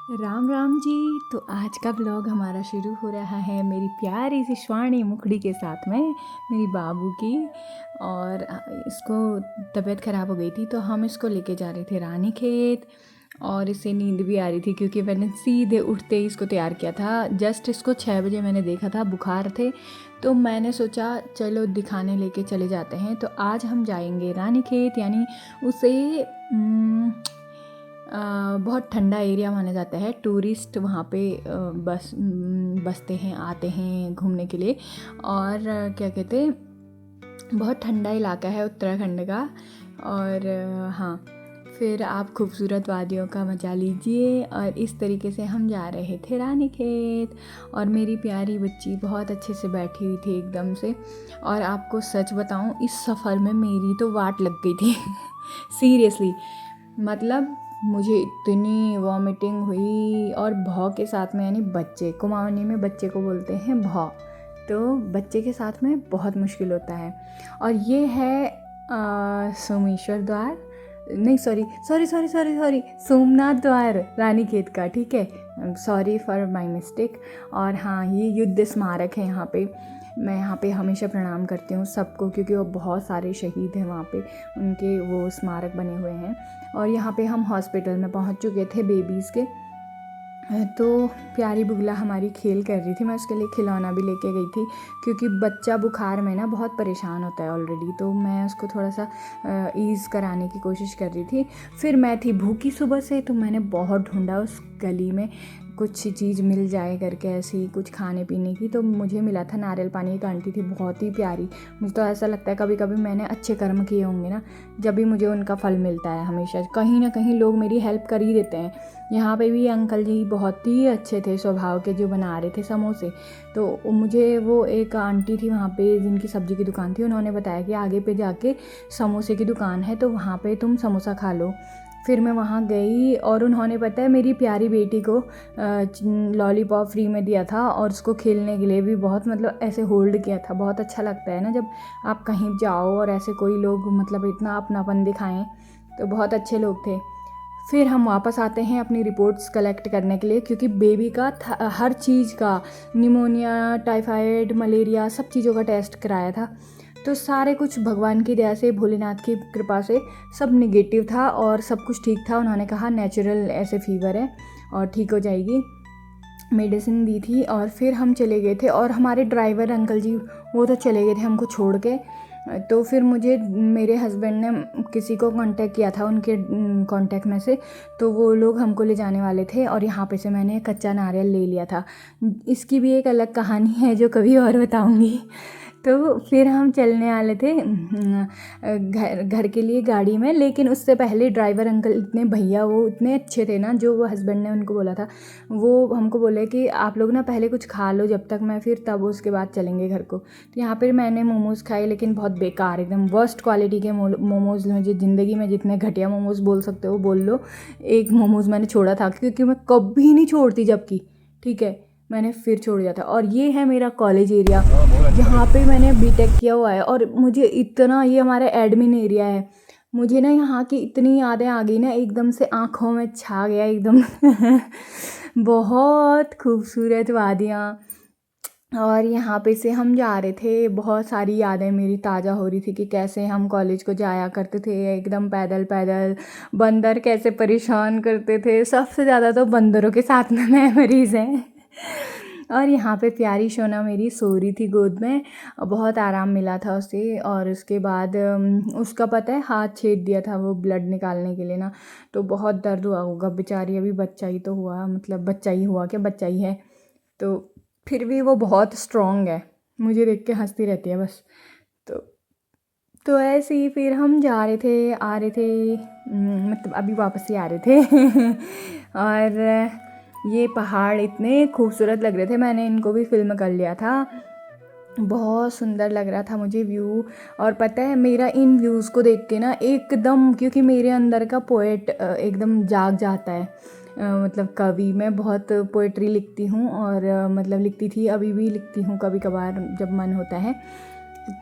राम राम जी। तो आज का ब्लॉग हमारा शुरू हो रहा है मेरी प्यारी सी श्वानी मुखड़ी के साथ में, मेरी बाबू की। और इसको तबीयत ख़राब हो गई थी तो हम इसको लेके जा रहे थे रानीखेत। और इसे नींद भी आ रही थी क्योंकि मैंने सीधे उठते ही इसको तैयार किया था। जस्ट इसको 6 बजे मैंने देखा था, बुखार थे, तो मैंने सोचा चलो दिखाने लेके चले जाते हैं। तो आज हम जाएंगे रानीखेत, यानी उसे बहुत ठंडा एरिया माना जाता है। टूरिस्ट वहाँ पे बसते हैं, आते हैं घूमने के लिए। और क्या कहते हैं, बहुत ठंडा इलाका है उत्तराखंड का। और हाँ, फिर आप खूबसूरत वादियों का मजा लीजिए। और इस तरीके से हम जा रहे थे रानीखेत। और मेरी प्यारी बच्ची बहुत अच्छे से बैठी हुई थी एकदम से। और आपको सच बताऊं, इस सफ़र में मेरी तो वाट लग गई थी सीरियसली। मतलब मुझे इतनी वॉमिटिंग हुई, और भौ के साथ में, यानी बच्चे कुमाऊनी में बच्चे को बोलते हैं भौ, तो बच्चे के साथ में बहुत मुश्किल होता है। और ये है सोमेश्वर द्वार, नहीं सॉरी सोमनाथ द्वार रानीखेत का, ठीक है। Sorry for my mistake. और हाँ, ये युद्ध स्मारक है यहाँ पे। मैं यहाँ पे हमेशा प्रणाम करती हूँ सबको, क्योंकि वो बहुत सारे शहीद हैं वहाँ पे, उनके वो स्मारक बने हुए हैं। और यहाँ पे हम हॉस्पिटल में पहुँच चुके थे बेबीज़ के। तो प्यारी बुगला हमारी खेल कर रही थी, मैं उसके लिए खिलौना भी लेके गई थी, क्योंकि बच्चा बुखार में ना बहुत परेशान होता है ऑलरेडी। तो मैं उसको थोड़ा सा ईज़ कराने की कोशिश कर रही थी। फिर मैं थी भूखी सुबह से, तो मैंने बहुत ढूंढा उस गली में कुछ चीज़ मिल जाए करके, ऐसी कुछ खाने पीने की। तो मुझे मिला था नारियल पानी। एक आंटी थी बहुत ही प्यारी। मुझे तो ऐसा लगता है कभी कभी मैंने अच्छे कर्म किए होंगे ना, जब भी मुझे उनका फल मिलता है। हमेशा कहीं ना कहीं लोग मेरी हेल्प कर ही देते हैं। यहाँ पे भी अंकल जी बहुत ही अच्छे थे स्वभाव के, जो बना रहे थे समोसे। तो मुझे वो एक आंटी थी वहाँ पे जिनकी सब्ज़ी की दुकान थी, उन्होंने बताया कि आगे पे जाके समोसे की दुकान है, तो वहाँ पे तुम समोसा खा लो। फिर मैं वहाँ गई, और उन्होंने, पता है, मेरी प्यारी बेटी को लॉलीपॉप फ्री में दिया था। और उसको खेलने के लिए भी बहुत, मतलब ऐसे होल्ड किया था। बहुत अच्छा लगता है ना जब आप कहीं जाओ और ऐसे कोई लोग मतलब इतना अपनापन दिखाएं। तो बहुत अच्छे लोग थे। फिर हम वापस आते हैं अपनी रिपोर्ट्स कलेक्ट करने के लिए, क्योंकि बेबी का हर चीज़ का, निमोनिया, टाइफाइड, मलेरिया, सब चीज़ों का टेस्ट कराया था। तो सारे कुछ भगवान की दया से, भोलेनाथ की कृपा से सब नेगेटिव था और सब कुछ ठीक था। उन्होंने कहा नेचुरल ऐसे फीवर है और ठीक हो जाएगी। मेडिसिन दी थी। और फिर हम चले गए थे, और हमारे ड्राइवर अंकल जी वो तो चले गए थे हमको छोड़ के। तो फिर मुझे मेरे हस्बैंड ने किसी को कांटेक्ट किया था उनके कांटेक्ट में से, तो वो लोग हमको ले जाने वाले थे। और यहाँ पे से मैंने कच्चा नारियल ले लिया था। इसकी भी एक अलग कहानी है जो कभी और बताऊँगी। तो फिर हम चलने वाले थे घर के लिए गाड़ी में। लेकिन उससे पहले ड्राइवर अंकल इतने, भैया वो इतने अच्छे थे ना, जो वो हस्बैंड ने उनको बोला था, वो हमको बोले कि आप लोग ना पहले कुछ खा लो जब तक, मैं फिर तब उसके बाद चलेंगे घर को। तो यहाँ पर मैंने मोमोज़ खाए, लेकिन बहुत बेकार, एकदम वर्स्ट क्वालिटी के मोमोज़। मुझे ज़िंदगी में जितने घटिया मोमोज़ बोल सकते हो बोल लो, एक मोमोज़ मैंने छोड़ा था, क्योंकि मैं कभी नहीं छोड़ती जबकि, ठीक है, मैंने फिर छोड़ दिया था। और ये है मेरा कॉलेज एरिया, यहाँ पे मैंने बीटेक किया हुआ है। और मुझे इतना, ये हमारा एडमिन एरिया है, मुझे ना यहाँ की इतनी यादें आ गई ना, एकदम से आँखों में छा गया एकदम बहुत खूबसूरत वादियाँ। और यहाँ पे से हम जा रहे थे, बहुत सारी यादें मेरी ताज़ा हो रही थी कि कैसे हम कॉलेज को जाया करते थे एकदम पैदल पैदल। बंदर कैसे परेशान करते थे, सबसे ज़्यादा तो बंदरों के साथ में मेमोरीज़ हैं। और यहाँ पे प्यारी सोना मेरी सो रही थी गोद में, बहुत आराम मिला था उसे। और उसके बाद उसका, पता है, हाथ छेद दिया था वो ब्लड निकालने के लिए ना, तो बहुत दर्द हुआ होगा बेचारी। अभी बच्चा ही तो हुआ, मतलब बच्चा ही हुआ, क्या बच्चा ही है, तो फिर भी वो बहुत स्ट्रॉन्ग है, मुझे देख के हंसती रहती है बस। तो तो ऐसे ही फिर हम जा रहे थे, आ रहे थे, मतलब अभी वापस ही आ रहे थे और ये पहाड़ इतने खूबसूरत लग रहे थे, मैंने इनको भी फिल्म कर लिया था। बहुत सुंदर लग रहा था मुझे व्यू। और पता है, मेरा इन व्यूज़ को देख के ना एकदम, क्योंकि मेरे अंदर का पोएट एकदम जाग जाता है। मतलब कवि, मैं बहुत पोएट्री लिखती हूँ, और मतलब लिखती थी, अभी भी लिखती हूँ कभी कभार जब मन होता है।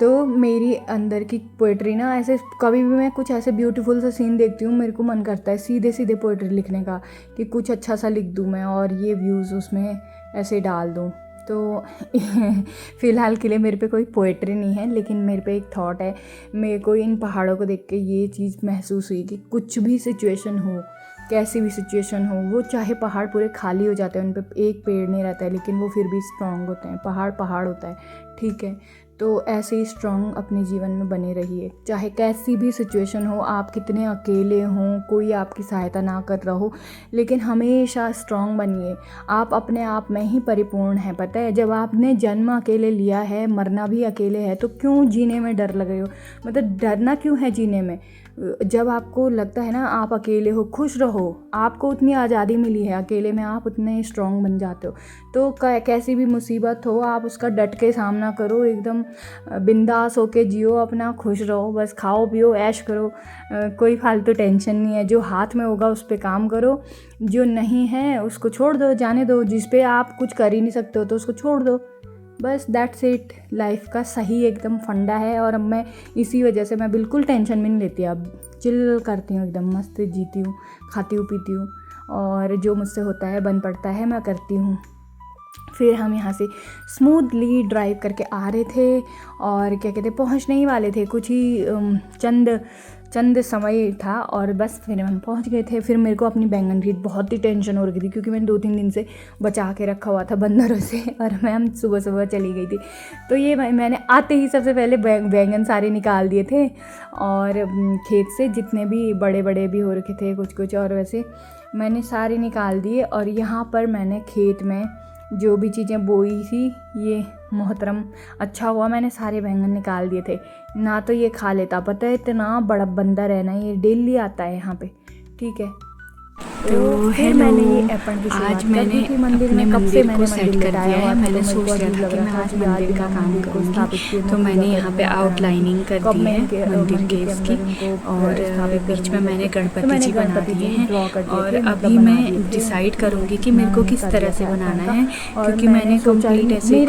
तो मेरी अंदर की पोइट्री ना, ऐसे कभी भी मैं कुछ ऐसे ब्यूटीफुल सा सीन देखती हूँ, मेरे को मन करता है सीधे सीधे पोइट्री लिखने का, कि कुछ अच्छा सा लिख दूँ मैं और ये व्यूज़ उसमें ऐसे डाल दूँ। तो फ़िलहाल के लिए मेरे पे कोई पोइट्री नहीं है, लेकिन मेरे पे एक थॉट है। मेरे को इन पहाड़ों को देख के ये चीज़ महसूस हुई कि कुछ भी सिचुएशन हो, कैसी भी सिचुएशन हो, वो चाहे पहाड़ पूरे खाली हो जाते हैं, उन पे एक पेड़ नहीं रहता है, लेकिन वो फिर भी स्ट्रॉन्ग होते हैं। पहाड़ पहाड़ होता है, ठीक है। तो ऐसे ही स्ट्रॉन्ग अपने जीवन में बने रहिए, चाहे कैसी भी सिचुएशन हो, आप कितने अकेले हों, कोई आपकी सहायता ना कर रहा हो, लेकिन हमेशा स्ट्रॉन्ग बनिए। आप अपने आप में ही परिपूर्ण हैं, पता है। जब आपने जन्म अकेले लिया है, मरना भी अकेले है, तो क्यों जीने में डर लग रहे हो? मतलब डरना क्यों है जीने में? जब आपको लगता है ना आप अकेले हो, खुश रहो। आपको उतनी आज़ादी मिली है, अकेले में आप उतने स्ट्रॉन्ग बन जाते हो। तो कैसी भी मुसीबत हो, आप उसका डट के सामना करो, एकदम बिंदास होके जियो अपना, खुश रहो, बस खाओ पियो ऐश करो। कोई फालतू टेंशन नहीं है। जो हाथ में होगा उस पर काम करो, जो नहीं है उसको छोड़ दो, जाने दो। जिस पे आप कुछ कर ही नहीं सकते हो तो उसको छोड़ दो, बस दैट्स इट। लाइफ का सही एकदम फंडा है। और अब मैं इसी वजह से मैं बिल्कुल टेंशन भी नहीं लेती, अब चिल करती हूँ, एकदम मस्त जीती हूँ, खाती हूँ पीती हूँ, और जो मुझसे होता है बन पड़ता है मैं करती हूँ। फिर हम यहाँ से स्मूथली ड्राइव करके आ रहे थे, और क्या कहते पहुँचने ही वाले थे, कुछ ही चंद समय था, और बस फिर हम पहुँच गए थे। फिर मेरे को अपनी बैंगन की बहुत ही टेंशन हो रही थी, क्योंकि मैंने 2-3 दिन से बचा के रखा हुआ था बंदरों से, और मैं हम सुबह सुबह चली गई थी। तो ये मैंने आते ही सबसे पहले बैंगन सारे निकाल दिए थे, और खेत से जितने भी बड़े बड़े भी हो रखे थे कुछ कुछ, और वैसे मैंने सारे निकाल दिए। और यहाँ पर मैंने खेत में जो भी चीज़ें बोई थी, ये मोहतरम अच्छा हुआ मैंने सारे बैंगन निकाल दिए थे, ना तो ये खा लेता। पता है इतना बड़ा बंदर है ना, ये डेली आता है यहाँ पे, ठीक है। तो फिर मैंने ये एप्पल की आज मैंने अपने मंदिर को सेट कर दिया है। मैंने सोच लिया था कि मैं आज मंदिर का काम करूँगी, तो मैंने यहाँ पे आउटलाइनिंग कर दी है मंदिर के इसकी, और बीच में मैंने गणपति जी बना दिए हैं। और अभी मैं डिसाइड करूँगी कि मेरे को किस तरह से बनाना है, क्योंकि मैंने कंप्लीट ऐसे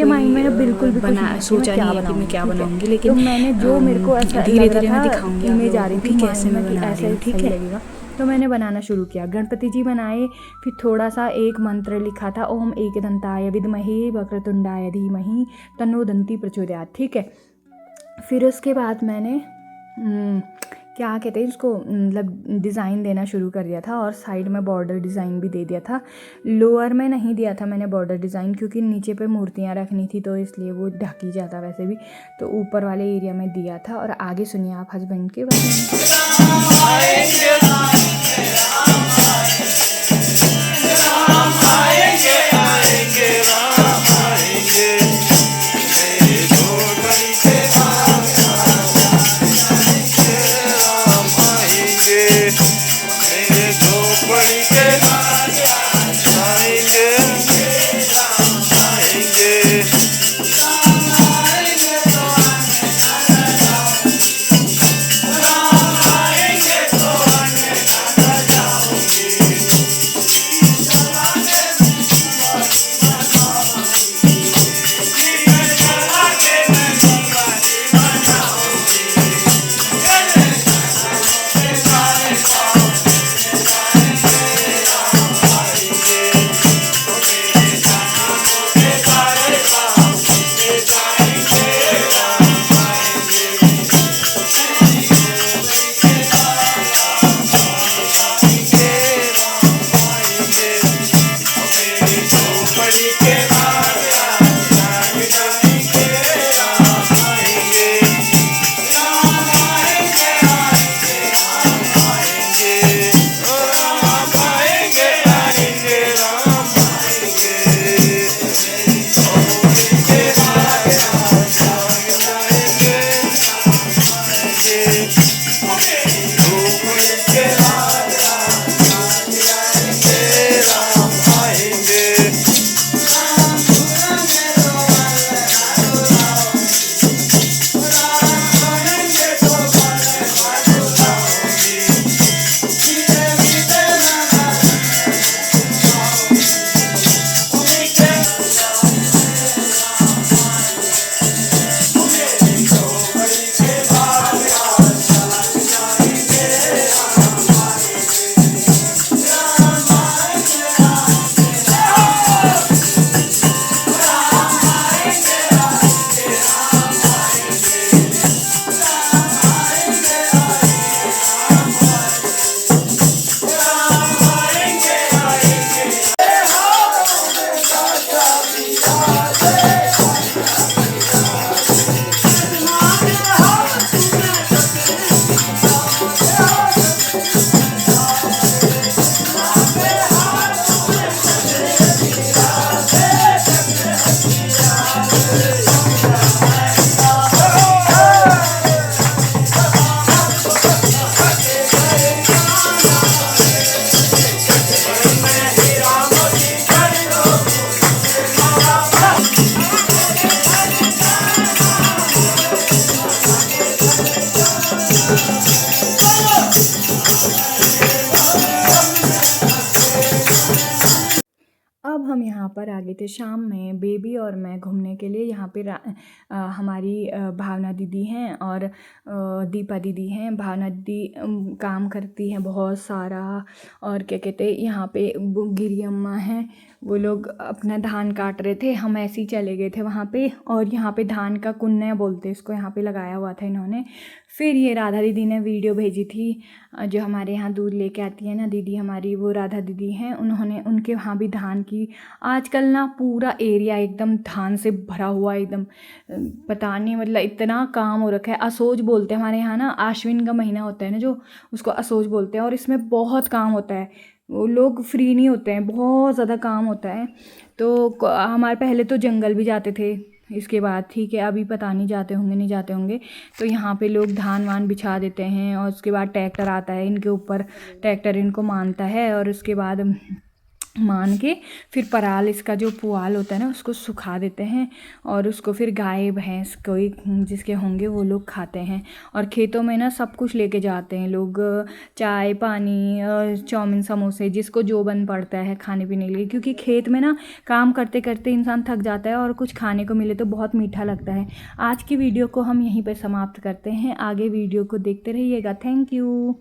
बना सोचा नहीं है कि मैं क्या बनाऊँगी, लेकिन मैंने जो मेरे को धीरे धीरे मैं दिखाऊँगी आप लोगों को कि कैसे मैं बना रही हूँ, ठीक है। तो मैंने बनाना शुरू किया, गणपति जी बनाए। फिर थोड़ा सा एक मंत्र लिखा था, ओम एकदंताय विद्महे वक्रतुंडाय धीमहि तन्नो दन्ति प्रचोदयात्, ठीक है। फिर उसके बाद मैंने क्या कहते हैं उसको, मतलब डिज़ाइन देना शुरू कर दिया था, और साइड में बॉर्डर डिज़ाइन भी दे दिया था। लोअर में नहीं दिया था मैंने बॉर्डर डिज़ाइन, क्योंकि नीचे पे मूर्तियाँ रखनी थी, तो इसलिए वो ढक ही जाता वैसे भी, तो ऊपर वाले एरिया में दिया था। और आगे सुनिए आप हस्बैंड के बारे हम यहाँ पर आ गए थे शाम में बेबी और मैं घूमने के लिए। यहाँ पे हमारी भावना दीदी हैं और दीपा दीदी हैं। भावना दीदी काम करती हैं बहुत सारा, और क्या कहते हैं यहाँ पे गिरी अम्मा हैं, वो लोग अपना धान काट रहे थे। हम ऐसे ही चले गए थे वहाँ पे, और यहाँ पे धान का कुन्ना बोलते इसको, यहाँ पे लगाया हुआ था इन्होंने। फिर ये राधा दीदी ने वीडियो भेजी थी, जो हमारे यहाँ दूध लेके आती है ना दीदी हमारी, वो राधा दीदी हैं, उन्होंने उनके वहाँ भी धान की आजकल ना पूरा एरिया एकदम धान से भरा हुआ, एकदम पता नहीं मतलब इतना काम हो रखा है। असोज बोलते हैं हमारे यहाँ ना, आश्विन का महीना होता है ना जो, उसको असोज बोलते हैं, और इसमें बहुत काम होता है, वो लोग फ्री नहीं होते हैं, बहुत ज़्यादा काम होता है। तो हमारे पहले तो जंगल भी जाते थे, इसके बाद ठीक है अभी पता नहीं जाते होंगे नहीं जाते होंगे। तो यहाँ पे लोग धान वान बिछा देते हैं, और उसके बाद ट्रैक्टर आता है इनके ऊपर, ट्रैक्टर इनको मानता है, और उसके बाद मान के फिर पराल, इसका जो पुआल होता है ना, उसको सुखा देते हैं, और उसको फिर गाय भैंस कोई जिसके होंगे वो लोग खाते हैं। और खेतों में ना सब कुछ लेके जाते हैं लोग, चाय पानी चाउमीन समोसे, जिसको जो बन पड़ता है खाने पीने के लिए, क्योंकि खेत में ना काम करते करते इंसान थक जाता है, और कुछ खाने को मिले तो बहुत मीठा लगता है। आज की वीडियो को हम यहीं पर समाप्त करते हैं, आगे वीडियो को देखते रहिएगा। Thank you.